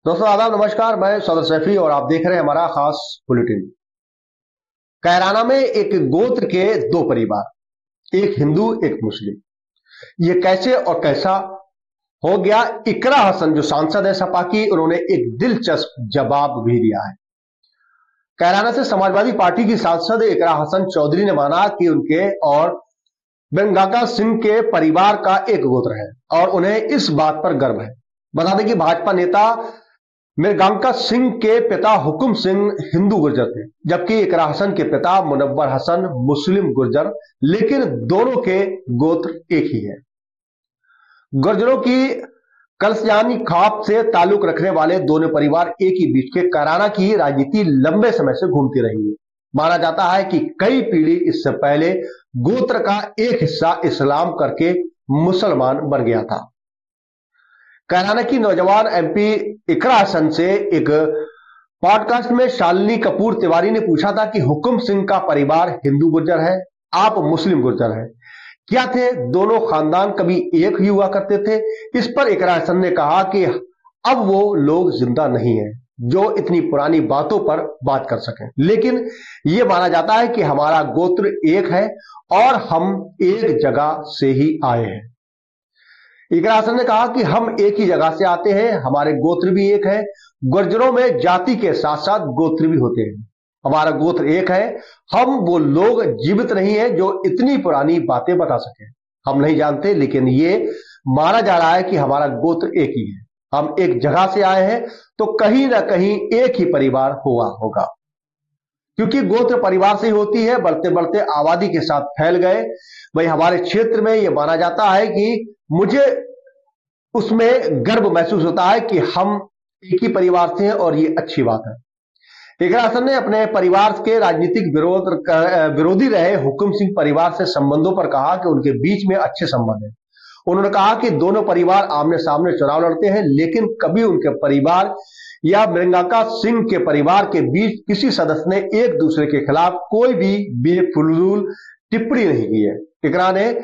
दोस्तों आदाब नमस्कार। मैं सदर सैफी और आप देख रहे हैं हमारा खास बुलेटिन। कैराना में एक गोत्र के दो परिवार, एक हिंदू एक मुस्लिम, ये कैसे और कैसा हो गया? इकरा हसन जो सांसद है सपा की, उन्होंने एक दिलचस्प जवाब भी दिया है। कैराना से समाजवादी पार्टी की सांसद इकरा हसन चौधरी ने माना कि उनके और बेंगाका सिंह के परिवार का एक गोत्र है और उन्हें इस बात पर गर्व है। बता दें कि भाजपा नेता मृगांका सिंह के पिता हुकुम सिंह हिंदू गुर्जर थे, जबकि इकरा हसन के पिता मुनव्वर हसन मुस्लिम गुर्जर, लेकिन दोनों के गोत्र एक ही है। गुर्जरों की कलसयानी खाप से ताल्लुक रखने वाले दोनों परिवार एक ही बीच के कैराना की राजनीति लंबे समय से घूमती रही है। माना जाता है कि कई पीढ़ी इससे पहले गोत्र का एक हिस्सा इस्लाम करके मुसलमान बन गया था। कैराना की नौजवान एमपी इकरा हसन से एक पॉडकास्ट में शालिनी कपूर तिवारी ने पूछा था कि हुकुम सिंह का परिवार हिंदू गुर्जर है, आप मुस्लिम गुर्जर हैं, क्या थे दोनों खानदान कभी एक ही हुआ करते थे? इस पर इकरा हसन ने कहा कि अब वो लोग जिंदा नहीं है जो इतनी पुरानी बातों पर बात कर सकें, लेकिन ये माना जाता है कि हमारा गोत्र एक है और हम एक जगह से ही आए हैं। इकरा हसन ने कहा कि हम एक ही जगह से आते हैं, हमारे गोत्र भी एक है। गुर्जरों में जाति के साथ साथ गोत्र भी होते हैं। हमारा गोत्र एक है। हम वो लोग जीवित नहीं है जो इतनी पुरानी बातें बता सके। हम नहीं जानते, लेकिन ये माना जा रहा है कि हमारा गोत्र एक ही है। हम एक जगह से आए हैं, तो कहीं ना कहीं एक ही परिवार हुआ होगा, क्योंकि गोत्र परिवार से होती है, बढ़ते बढ़ते आबादी के साथ फैल गए। भाई हमारे क्षेत्र में यह माना जाता है कि मुझे उसमें गर्व महसूस होता है कि हम एक ही परिवार से हैं और ये अच्छी बात है। इकरा हसन ने अपने परिवार के राजनीतिक विरोधी रहे हुकुम सिंह परिवार से संबंधों पर कहा कि उनके बीच में अच्छे संबंध हैं। उन्होंने कहा कि दोनों परिवार आमने सामने चुनाव लड़ते हैं, लेकिन कभी उनके परिवार या मृगांका सिंह के परिवार के बीच किसी सदस्य ने एक दूसरे के खिलाफ कोई भी बेफुजूल टिप्पणी नहीं की है। इकरा ने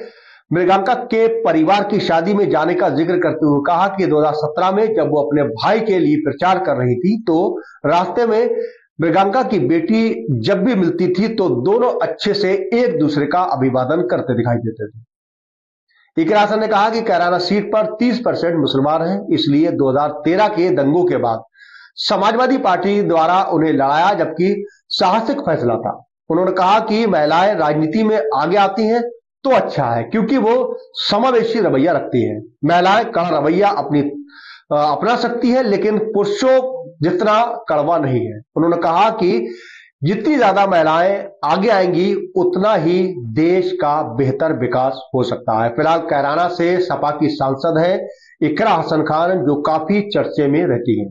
मृगांका के परिवार की शादी में जाने का जिक्र करते हुए कहा कि 2017 में जब वो अपने भाई के लिए प्रचार कर रही थी, तो रास्ते में मृगांका की बेटी जब भी मिलती थी तो दोनों अच्छे से एक दूसरे का अभिवादन करते दिखाई देते थे। इकरा हसन ने कहा कि कैराना सीट पर 30% मुसलमान हैं, इसलिए 2013 के दंगों के बाद समाजवादी पार्टी द्वारा उन्हें लड़ाया, जबकि साहसिक फैसला था। उन्होंने कहा कि महिलाएं राजनीति में आगे आती हैं तो अच्छा है, क्योंकि वो समावेशी रवैया रखती है। महिलाएं कड़ा रवैया अपना सकती है, लेकिन पुरुषों जितना कड़वा नहीं है। उन्होंने कहा कि जितनी ज्यादा महिलाएं आगे आएंगी उतना ही देश का बेहतर विकास हो सकता है। फिलहाल कैराना से सपा की सांसद है इकरा हसन खान, जो काफी चर्चे में रहती है।